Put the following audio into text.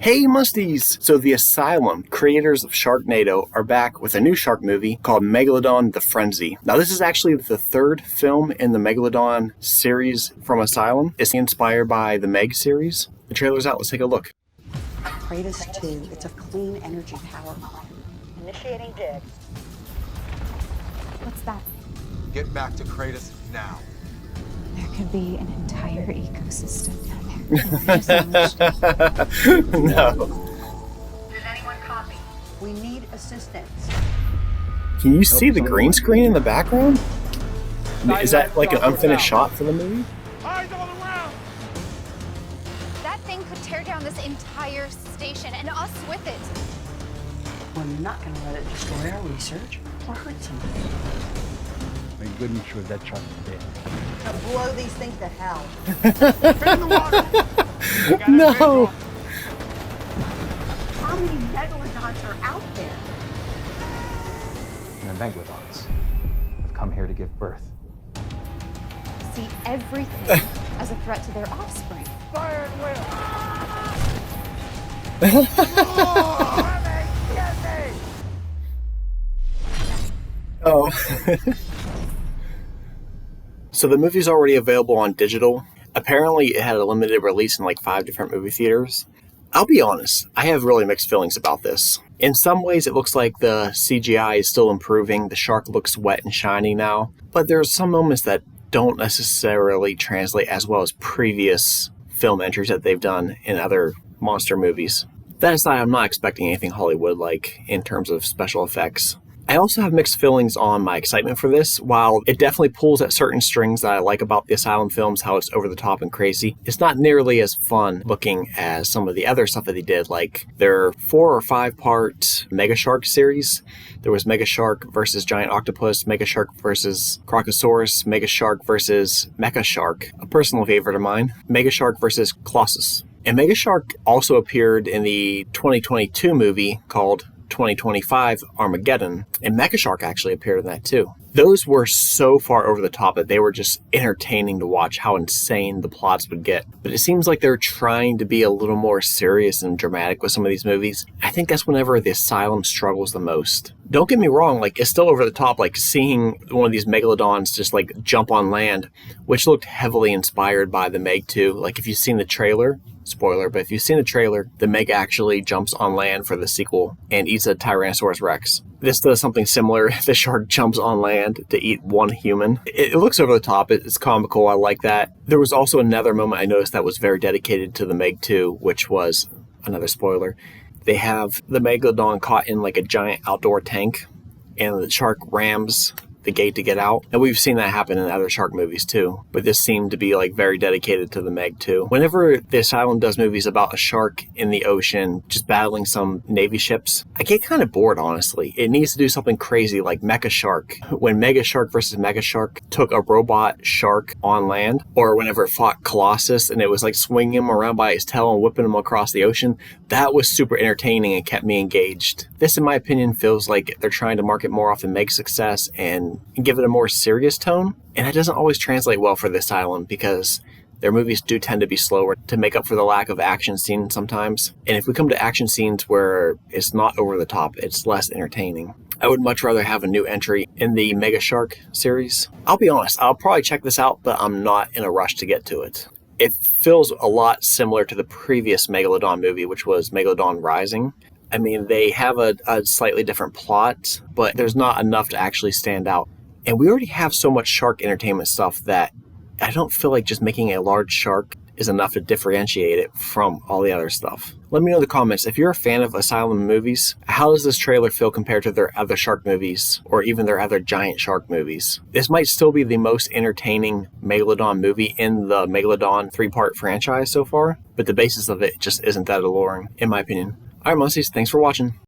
Hey Musties! So the Asylum, creators of Sharknado, are back with a new shark movie called Megalodon: The Frenzy. Now this is actually the third film in the Megalodon series from Asylum. It's inspired by the Meg series. The trailer's out, let's take a look. Kratos 2, it's a clean energy power plant. Initiating dig. What's that? Get back to Kratos now. There could be an entire ecosystem down there. No. Does anyone copy? We need assistance. Can you see the green screen in the background? Is that like an unfinished shot for the movie? Eyes all around! That thing could tear down this entire station and us with it. We're not going to let it destroy our research or hurt somebody. Thank goodness for that truck today. Now blow these things to hell. In the water! No! How many megalodons are out there? And the Megalodons have come here to give birth. See everything as a threat to their offspring. Fire and will! Oh. So the movie's already available on digital. Apparently it had a limited release in like 5 different movie theaters. I'll be honest, I have really mixed feelings about this. In some ways it looks like the CGI is still improving, the shark looks wet and shiny now, but there are some moments that don't necessarily translate as well as previous film entries that they've done in other monster movies. That aside, I'm not expecting anything Hollywood-like in terms of special effects. I also have mixed feelings on my excitement for this. While it definitely pulls at certain strings that I like about the Asylum films, how it's over the top and crazy, it's not nearly as fun looking as some of the other stuff that they did, like their 4 or 5 part Mega Shark series. There was Mega Shark versus Giant Octopus, Mega Shark versus Crocosaurus, Mega Shark versus Mecha Shark, a personal favorite of mine, Mega Shark versus Colossus. And Mega Shark also appeared in the 2022 movie called 2025 Armageddon, and Mecha Shark actually appeared in that too. Those were so far over the top that they were just entertaining to watch how insane the plots would get. But it seems like they're trying to be a little more serious and dramatic with some of these movies. I think that's whenever the Asylum struggles the most. Don't get me wrong, like it's still over the top, like seeing one of these megalodons just like jump on land, which looked heavily inspired by the Meg 2. Like if you've seen the trailer, spoiler, but if you've seen the trailer, the Meg actually jumps on land for the sequel and eats a Tyrannosaurus Rex. This does something similar. The shark jumps on land to eat one human. It looks over the top. It's comical. I like that. There was also another moment I noticed that was very dedicated to the Meg 2, which was, another spoiler, they have the Megalodon caught in like a giant outdoor tank, and the shark rams the gate to get out. And we've seen that happen in other shark movies too, but this seemed to be like very dedicated to the Meg 2. Whenever the Asylum does movies about a shark in the ocean just battling some Navy ships, I get kind of bored, honestly. It needs to do something crazy like Mecha Shark. When Mega Shark versus Mega Shark took a robot shark on land, or whenever it fought Colossus and it was like swinging him around by his tail and whipping him across the ocean, that was super entertaining and kept me engaged. This, in my opinion, feels like they're trying to market more off the Meg success and give it a more serious tone, and that doesn't always translate well for the Asylum because their movies do tend to be slower to make up for the lack of action scenes sometimes. And if we come to action scenes where it's not over the top, it's less entertaining. I would much rather have a new entry in the Mega Shark series. I'll be honest, I'll probably check this out, but I'm not in a rush to get to it. It feels a lot similar to the previous Megalodon movie, which was Megalodon Rising. I mean, they have a slightly different plot, but there's not enough to actually stand out. And we already have so much shark entertainment stuff that I don't feel like just making a large shark is enough to differentiate it from all the other stuff. Let me know in the comments, if you're a fan of Asylum movies, how does this trailer feel compared to their other shark movies, or even their other giant shark movies? This might still be the most entertaining Megalodon movie in the Megalodon 3-part franchise so far, but the basis of it just isn't that alluring, in my opinion. Alright, Mussies, thanks for watching.